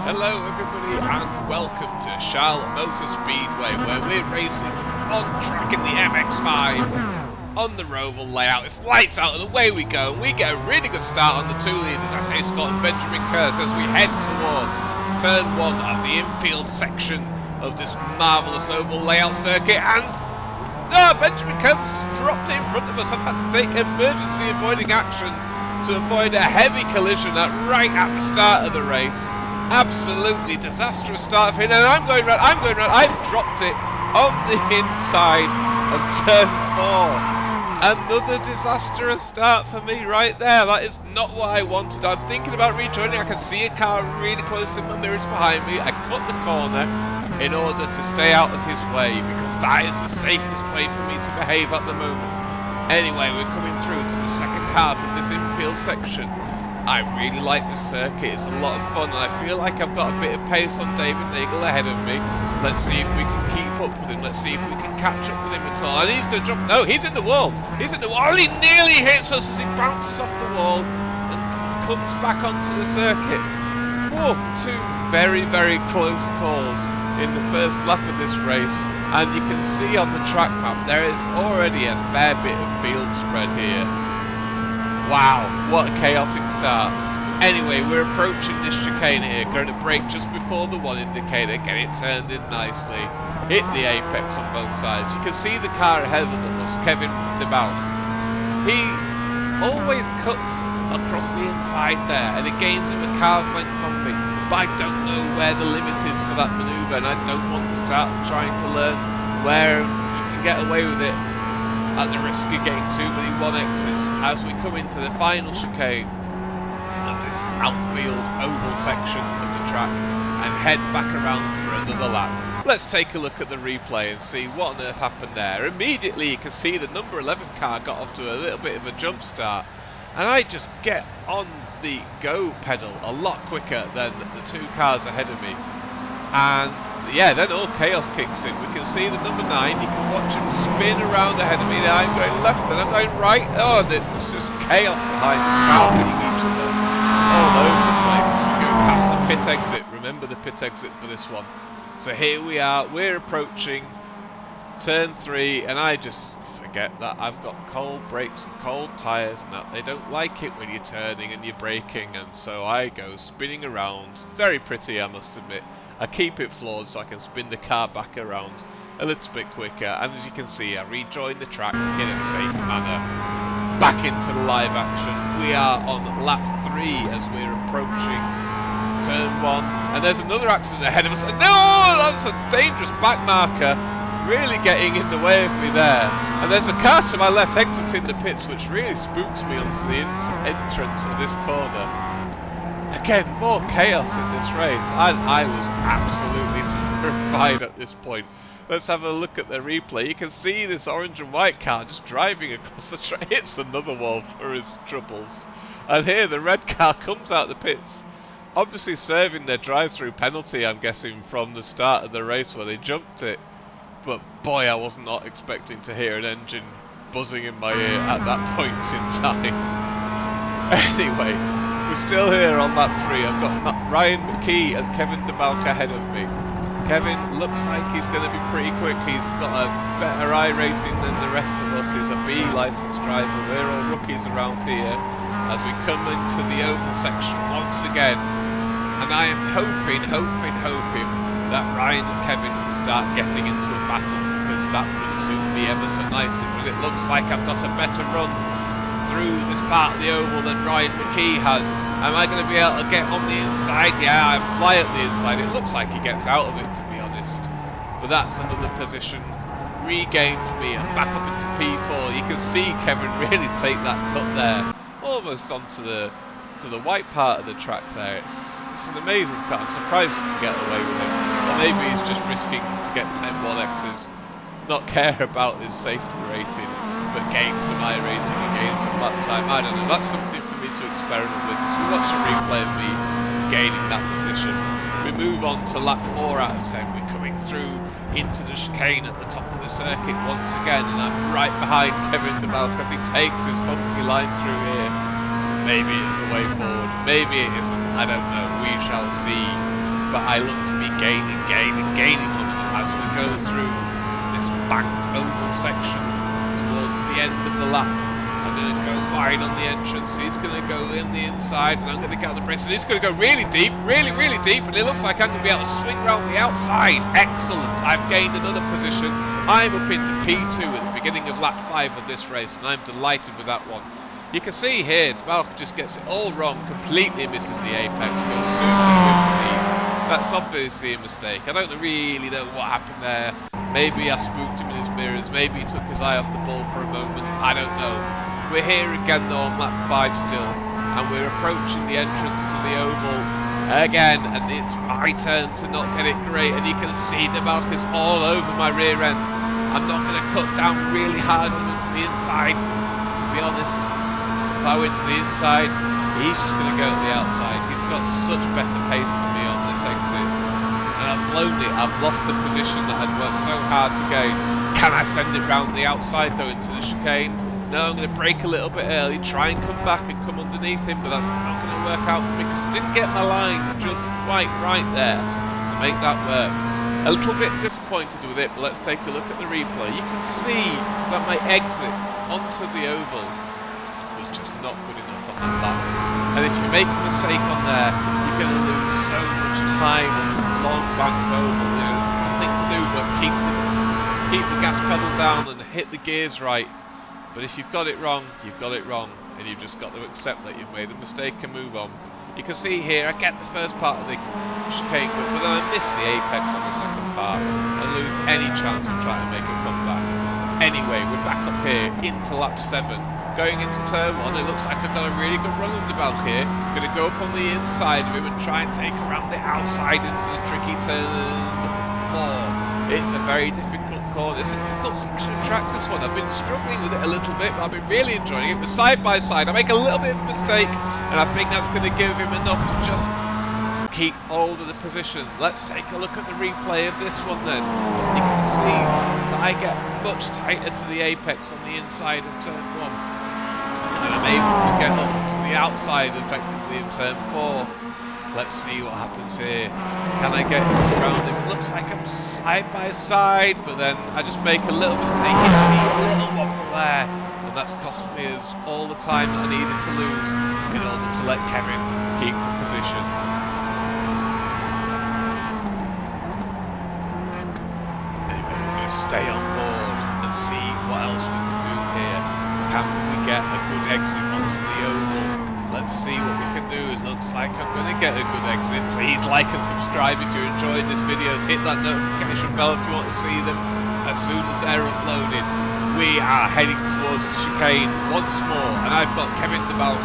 Hello everybody and welcome to Charlotte Motor Speedway, where we're racing on track in the MX-5 on the Roval layout. It's lights out and away we go, and we get a really good start on the two leaders, I say Scott and Benjamin Kurth, as we head towards turn 1 of the infield section of this marvellous oval layout circuit. And Benjamin Kurth's dropped it in front of us. I've had to take emergency avoiding action to avoid a heavy collision right at the start of the race. Absolutely disastrous start for him, and I'm going round, I've dropped it on the inside of turn 4. Another disastrous start for me right there. That is not what I wanted. I'm thinking about rejoining. I can see a car really close in my mirrors behind me. I cut the corner in order to stay out of his way, because that is the safest way for me to behave at the moment. Anyway, we're coming through to the second half of this infield section. I really like this circuit, it's a lot of fun, and I feel like I've got a bit of pace on David Nagel ahead of me. Let's see if we can keep up with him, let's see if we can catch up with him at all. And he's going to drop, no, he's in the wall, he's in the wall, he nearly hits us as he bounces off the wall and comes back onto the circuit. Oh, two very, very close calls in the first lap of this race, and you can see on the track map there is already a fair bit of field spread here. Wow, what a chaotic start. Anyway, we're approaching this chicane here, going to brake just before the 1 indicator, get it turned in nicely, hit the apex on both sides. You can see the car ahead of us, Kevin DeBalf. He always cuts across the inside there, and it gains him a car's length from me, but I don't know where the limit is for that manoeuvre, and I don't want to start trying to learn where you can get away with it at the risk of getting too many 1X's as we come into the final chicane of this outfield oval section of the track and head back around for another lap. Let's take a look at the replay and see what on earth happened there. Immediately you can see the number 11 car got off to a little bit of a jump start, and I just get on the go pedal a lot quicker than the two cars ahead of me, and yeah, then all chaos kicks in. We can see the number 9, you can watch him spin around ahead of me. Now I'm going left and I'm going right. Oh, there's just chaos behind this car, hitting each other all over the place as we go past the pit exit. Remember the pit exit for this one. So here we are, we're approaching turn 3, and I just forget that I've got cold brakes and cold tyres, and that they don't like it when you're turning and you're braking, and so I go spinning around. Very pretty, I must admit. I keep it floored so I can spin the car back around a little bit quicker, and as you can see I rejoin the track in a safe manner. Back into the live action. We are on lap 3 as we're approaching turn 1, and there's another accident ahead of us. No, that's a dangerous back marker, really getting in the way of me there. And there's a car to my left exiting the pits, which really spooks me onto the entrance of this corner. Again, more chaos in this race, and I was absolutely terrified at this point. Let's have a look at the replay. You can see this orange and white car just driving across the track, hits another wall for his troubles. And here the red car comes out the pits, obviously serving their drive-through penalty, I'm guessing, from the start of the race where they jumped it. But boy, I was not expecting to hear an engine buzzing in my ear at that point in time. Anyway, we're still here on lap 3. I've got Ryan McKee and Kevin DeBalk ahead of me. Kevin looks like he's going to be pretty quick. He's got a better I rating than the rest of us. He's a B licensed driver. We're all rookies around here as we come into the oval section once again. And I am hoping that Ryan and Kevin can start getting into a battle, because that would suit me ever so nicely. But it looks like I've got a better run through this part of the oval than Ryan McKee has. Am I going to be able to get on the inside? Yeah, I fly at the inside. It looks like he gets out of it, to be honest. But that's another position regained for me, and back up into P4. You can see Kevin really take that cut there, almost onto the white part of the track there. It's an amazing car. I'm surprised you can get away with it. Or maybe he's just risking to get 10 1X's, not care about his safety rating, but gain some I rating and gain some lap time. I don't know, that's something for me to experiment with. So we watch a replay of me gaining that position. We move on to lap 4 out of 10. We're coming through into the chicane at the top of the circuit once again, and I'm right behind Kevin DeBalk as he takes his funky line through here. Maybe it's the way forward, maybe it isn't, I don't know, we shall see. but I look to be gaining on him as we go through this banked oval section towards the end of the lap. I'm going to go wide on the entrance, he's going to go in the inside, and I'm going to get on the brakes, and he's going to go really deep, really deep, and it looks like I'm going to be able to swing around the outside. Excellent, I've gained another position. I'm up into P2 at the beginning of lap 5 of this race, and I'm delighted with that one. You can see here, Valk just gets it all wrong, completely misses the apex, goes super deep. That's obviously a mistake. I don't really know what happened there. Maybe I spooked him in his mirrors, maybe he took his eye off the ball for a moment, I don't know. We're here again though on lap 5 still, and we're approaching the entrance to the oval again, and it's my turn to not get it great, and you can see the Valk is all over my rear end. I'm not going to cut down really hard on him to the inside, to be honest. If I went to the inside, he's just going to go to the outside. He's got such better pace than me on this exit, and I've blown it. I've lost the position that I'd worked so hard to gain. Can I send it round the outside though into the chicane? No, I'm going to brake a little bit early, try and come back and come underneath him, but that's not going to work out for me because I didn't get my line just quite right there to make that work. A little bit disappointed with it, but let's take a look at the replay. You can see that my exit onto the oval was just not good enough on that lap. And if you make a mistake on there, you're going to lose so much time on this long banked oval. There's nothing to do but keep the gas pedal down and hit the gears right. But if you've got it wrong, you've got it wrong, and you've just got to accept that you've made a mistake and move on. You can see here, I get the first part of the chicane, but then I miss the apex on the second part and lose any chance of trying to make a comeback. Anyway, we're back up here into lap 7. Going into turn 1, it looks like I've got a really good run under Valk here. Going to go up on the inside of him and try and take around the outside into the tricky turn 4. It's a very difficult corner. It's a difficult section of track, this one. I've been struggling with it a little bit, but I've been really enjoying it. We're side by side. I make a little bit of a mistake, and I think that's going to give him enough to just keep hold of the position. Let's take a look at the replay of this one then. You can see that I get much tighter to the apex on the inside of turn 1. And I'm able to get up to the outside effectively of turn 4. Let's see what happens here. Can I get around him? Looks like I'm side by side, but then I just make a little mistake. You see a little wobble there, and that's cost me all the time that I needed to lose in order to let Kevin keep the position. Anyway, we're going to stay on board and see what else we can do here. Can we get a good exit onto the oval? Let's see what we can do. It looks like I'm going to get a good exit. Please like and subscribe if you're enjoying this videos. Hit that notification bell if you want to see them as soon as they're uploaded. We are heading towards the chicane once more, and I've got Kevin DeBalk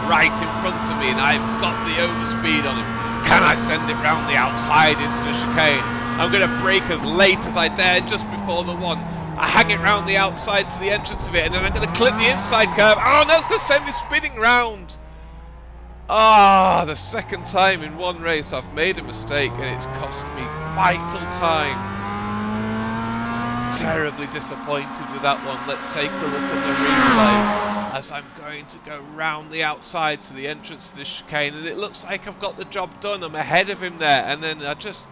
right in front of me, and I've got the overspeed on him. Can I send it round the outside into the chicane? I'm going to brake as late as I dare just before the 1. I hang it round the outside to the entrance of it, and then I'm going to clip the inside curve. Oh, that's going to send me spinning round. Ah, the second time in one race I've made a mistake and it's cost me vital time. Terribly disappointed with that one. Let's take a look at the replay as I'm going to go round the outside to the entrance to the chicane, and it looks like I've got the job done. I'm ahead of him there, and then I just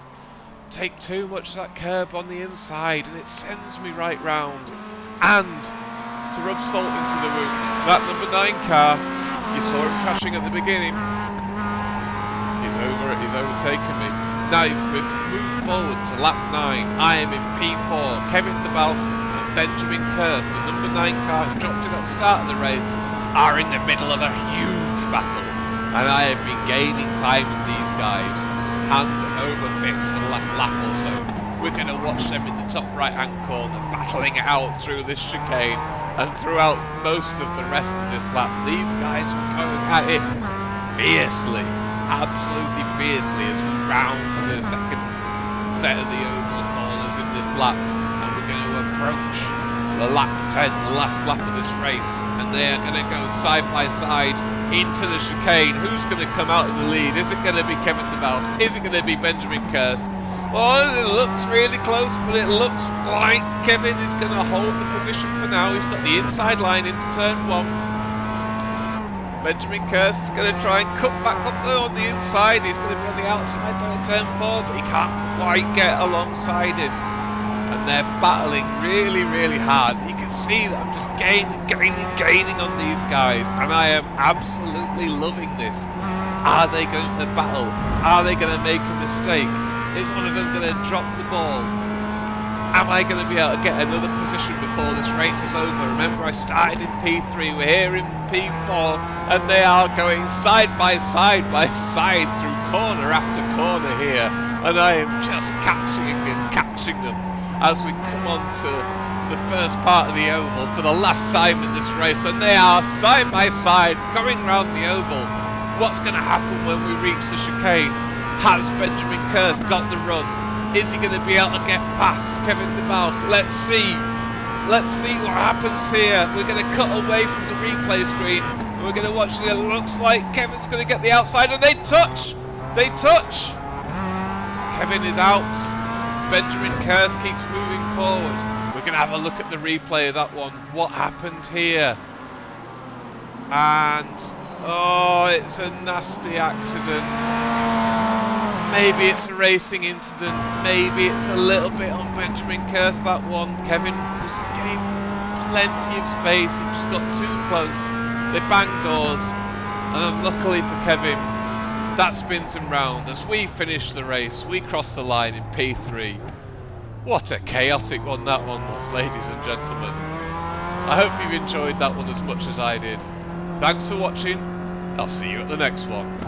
take too much of that curb on the inside and it sends me right round. And to rub salt into the wound, that number 9 car, you saw him crashing at the beginning. He's overtaken me. Now we've moved forward to lap 9. I am in P4. Kevin DeBalk and Benjamin Kerr, the number 9 car who dropped him at the start of the race, are in the middle of a huge battle. And I have been gaining time with these guys, hand over fist for the last lap or so. We're going to watch them in the top right hand corner, battling it out through this chicane. And throughout most of the rest of this lap, these guys were going at it fiercely, absolutely fiercely, as we round the second set of the oval corners in this lap. And we're going to approach the lap 10, the last lap of this race, and they are going to go side by side into the chicane. Who's going to come out in the lead? Is it going to be Kevin DeBalk? Is it going to be Benjamin Kurth? Well, it looks really close, but it looks like Kevin is going to hold the position for now. He's got the inside line into turn 1. Benjamin Kurth is going to try and cut back up there on the inside. He's going to be on the outside though in turn 4, but he can't quite get alongside him. And they're battling really, really hard. You can see that I'm just gaining on these guys, and I am absolutely loving this. Are they going to battle? Are they going to make a mistake? Is one of them going to drop the ball? Am I going to be able to get another position before this race is over? Remember, I started in P3, we're here in P4, and they are going side by side through corner after corner here, and I am just catching them as we come on to the first part of the oval for the last time in this race, and they are side by side coming round the oval. What's going to happen when we reach the chicane? Has Benjamin Kurth got the run? Is he going to be able to get past Kevin de Balk? Let's see. Let's see what happens here. We're going to cut away from the replay screen, and we're going to watch it. It looks like Kevin's going to get the outside, and they touch. They touch. Kevin is out. Benjamin Kurth keeps moving forward. We're going to have a look at the replay of that one. What happened here? And oh, it's a nasty accident. Maybe it's a racing incident. Maybe it's a little bit on Benjamin Kurth, that one. Kevin gave plenty of space. He just got too close. They banged doors, and unluckily for Kevin, that spins him round. As we finish the race, we cross the line in P3. What a chaotic one that one was, ladies and gentlemen. I hope you've enjoyed that one as much as I did. Thanks for watching. I'll see you at the next one.